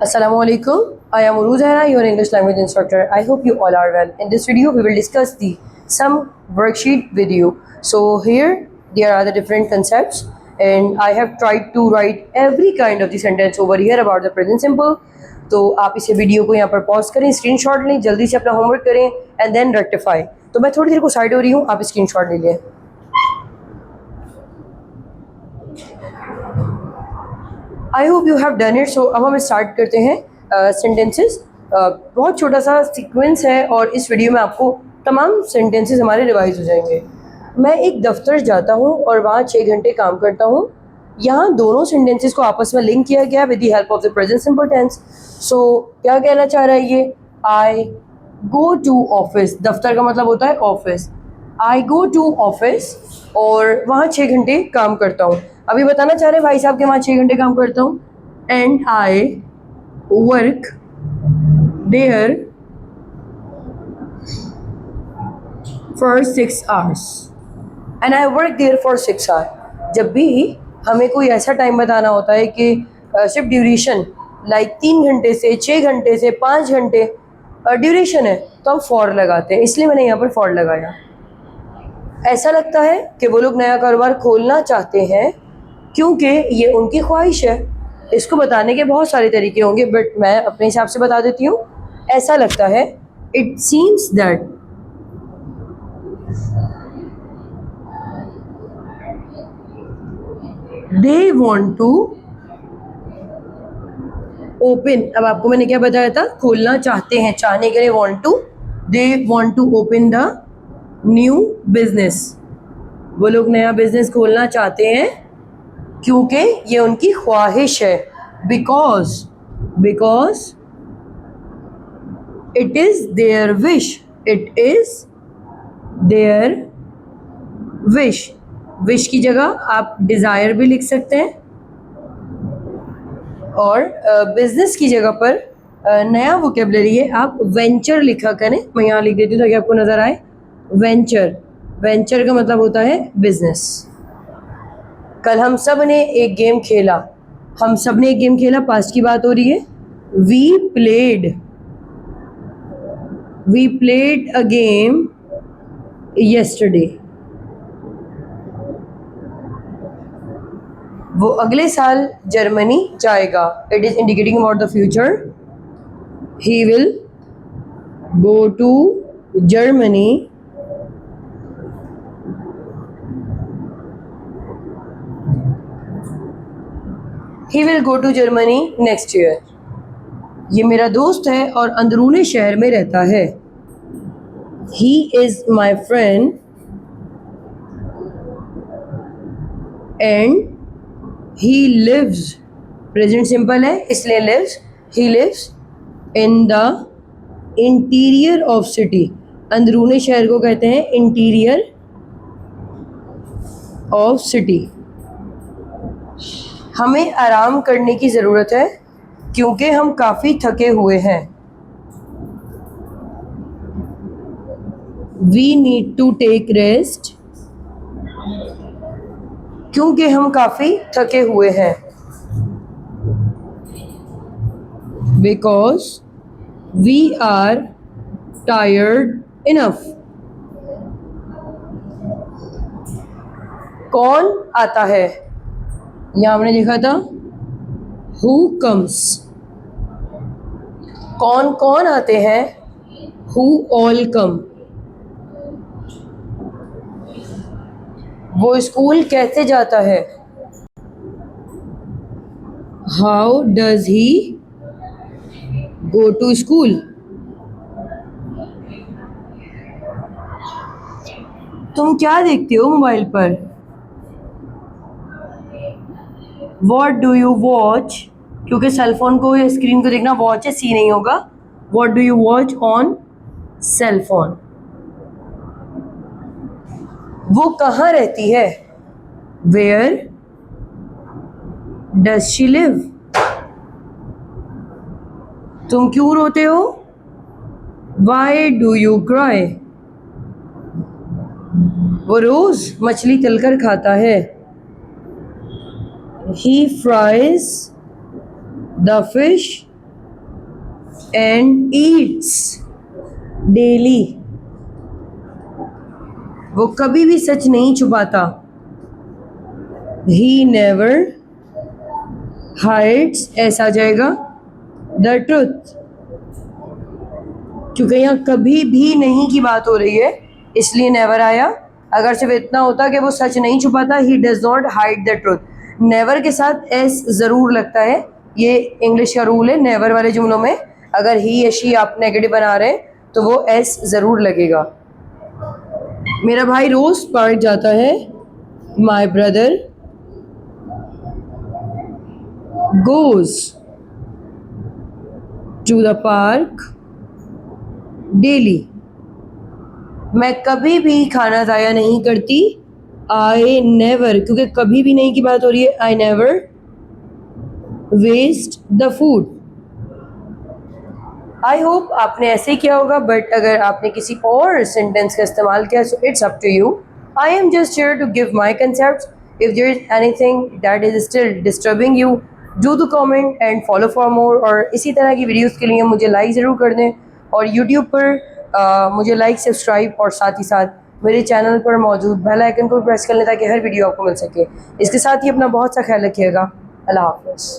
Assalamualaikum. I am Uruj Zahra, your English language instructor. I hope you all are well. In this video, we will discuss the some worksheet video. So here there are the different concepts, and I have tried to write every kind of the sentence over here about the present simple. तो आप इसे video को यहाँ पर pause करें, screenshot लें, जल्दी से अपना होमवर्क करें एंड देन रेक्टिफाई. तो मैं थोड़ी देर को साइड हो रही हूँ, आप स्क्रीनशॉट ले लें. I hope you have done it. So अब हम स्टार्ट करते हैं सेंटेंसेस. बहुत छोटा सा सीक्वेंस है और इस वीडियो में आपको तमाम सेंटेंसेस हमारे रिवाइज हो जाएंगे. मैं एक दफ्तर जाता हूँ और वहाँ 6 घंटे काम करता हूँ. यहाँ दोनों सेंटेंसेस को आपस में लिंक किया गया with the help of the present simple tense. So क्या कहना चाह रहा है ये? I go to office. दफ्तर का मतलब होता है office. I go to office और वहाँ 6 घंटे काम करता हूँ. अभी बताना चाह रहे हैं भाई साहब के वहाँ 6 घंटे काम करता हूँ. And I work there for 6 hours. And I work there for 6 hours. जब भी हमें कोई ऐसा टाइम बताना होता है कि सिर्फ ड्यूरेशन लाइक 3 घंटे से 6 घंटे से 5 घंटे ड्यूरेशन है, तो हम फॉर लगाते हैं. इसलिए मैंने यहाँ पर फॉर लगाया. ऐसा लगता है कि वो लोग नया कारोबार खोलना चाहते हैं क्योंकि ये उनकी ख्वाहिश है. इसको बताने के बहुत सारे तरीके होंगे, बट मैं अपने हिसाब से बता देती हूँ. ऐसा लगता है, it seems that they want to open. अब आपको मैंने क्या बताया था? खोलना चाहते हैं, चाहने के लिए want to. They want to open the new business. वो लोग नया बिजनेस खोलना चाहते हैं क्योंकि ये उनकी ख्वाहिश है. Because it is their wish. It is their wish. Wish की जगह आप डिज़ायर भी लिख सकते हैं, और बिजनेस की जगह पर नया वोकेबलरी है, आप वेंचर लिखा करें. मैं यहाँ लिख देती हूँ ताकि आपको नज़र आए. वेंचर. वेंचर का मतलब होता है बिजनेस. कल हम सब ने एक गेम खेला. हम सब ने एक गेम खेला, पास्ट की बात हो रही है. We played a game yesterday. वो अगले साल जर्मनी जाएगा. It is indicating about the future. He will go to Germany next year. ये मेरा दोस्त है और अंदरूनी शहर में रहता है. He is my friend and he lives. Present simple है इसलिए lives. He lives in the interior of city. अंदरूनी शहर को कहते हैं इंटीरियर ऑफ सिटी. हमें आराम करने की ज़रूरत है क्योंकि हम काफ़ी थके हुए हैं. We need to take rest. क्योंकि हम काफ़ी थके हुए हैं. Because we are tired enough. कौन आता है? यहाँ हमने देखा था हु कम्स. कौन कौन आते हैं? Who all come. वो स्कूल कैसे जाता है? How does he go to school. तुम क्या देखते हो मोबाइल पर? What do you watch. क्योंकि सेलफोन को या स्क्रीन को देखना वॉच है, सी नहीं होगा. What do you watch on cellphone. वो कहाँ रहती है? Where does she live. तुम क्यों रोते हो? Why do you cry. वो रोज मछली तलकर खाता है. He fries the fish and eats daily. वो कभी भी सच नहीं छुपाता. He never hides, ऐसा आ जाएगा, the truth. क्योंकि यहाँ कभी भी नहीं की बात हो रही है इसलिए नेवर आया. अगर सिर्फ इतना होता कि वो सच नहीं छुपाता, he does not hide the truth. Never के साथ एस ज़रूर लगता है. ये इंग्लिश का रूल है. नेवर वाले जुमलों में अगर ही या शी आप नेगेटिव बना रहे हैं तो वो एस ज़रूर लगेगा. मेरा भाई रोज़ पार्क जाता है. My brother goes to the park daily. मैं कभी भी खाना ज़ाया नहीं करती. I never, क्योंकि कभी भी नहीं की बात हो रही है. I never waste the food. I hope आपने ऐसे ही किया होगा, बट अगर आपने किसी और सेंटेंस का इस्तेमाल किया so it's up to you. I am just here to give my concept. If there is anything that is still disturbing you, do the comment and follow for more. और इसी तरह की वीडियोस के लिए मुझे लाइक ज़रूर कर दें. और यूट्यूब पर मुझे लाइक, सब्सक्राइब और साथ ही साथ मेरे चैनल पर मौजूद बेल आइकन को प्रेस कर लें ताकि हर वीडियो आपको मिल सके. इसके साथ ही अपना बहुत सा ख्याल रखिएगा. अल्लाह हाफ़िज़.